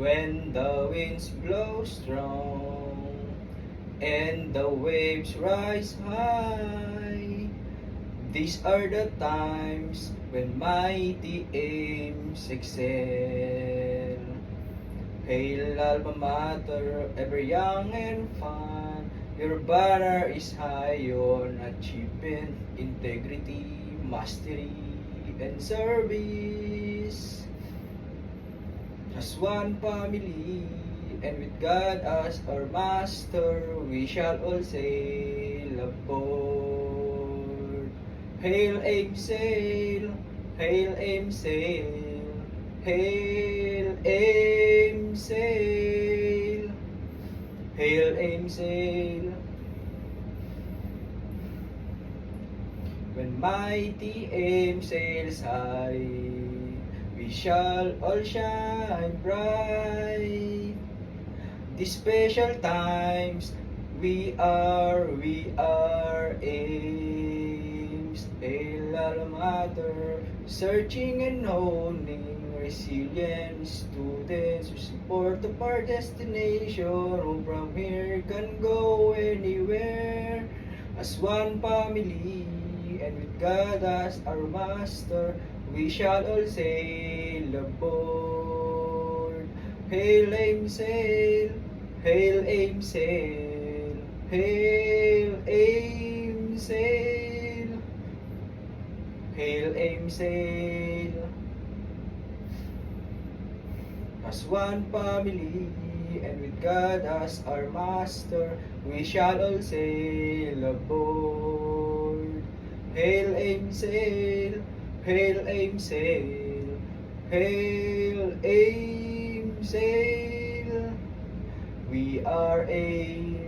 when the winds blow strong and the waves rise high. These are the times when mighty aims excel. Hail Alma Mater, ever young and fun. Your banner is high on achievement, integrity, mastery, and service. As one family, and with God as our master, we shall all sail aboard. Hail, aim, sail, hail, aim, sail, hail, aim, sail, hail, aim, sail. When mighty aim sails high, we shall all shine bright. These special times, we are aims. Hail Alma Mater, searching and honing, resilient students who support of our destination, who from here can go anywhere as one family. And with God as our master, we shall all sail aboard. Hail, aim, sail, hail, aim, sail, hail, aim, sail, hail, aim, sail. As one family, and with God as our master, we shall all sail aboard. Hail, aim, sail, hail, aim, sail, hail, aim, sail. We are aim.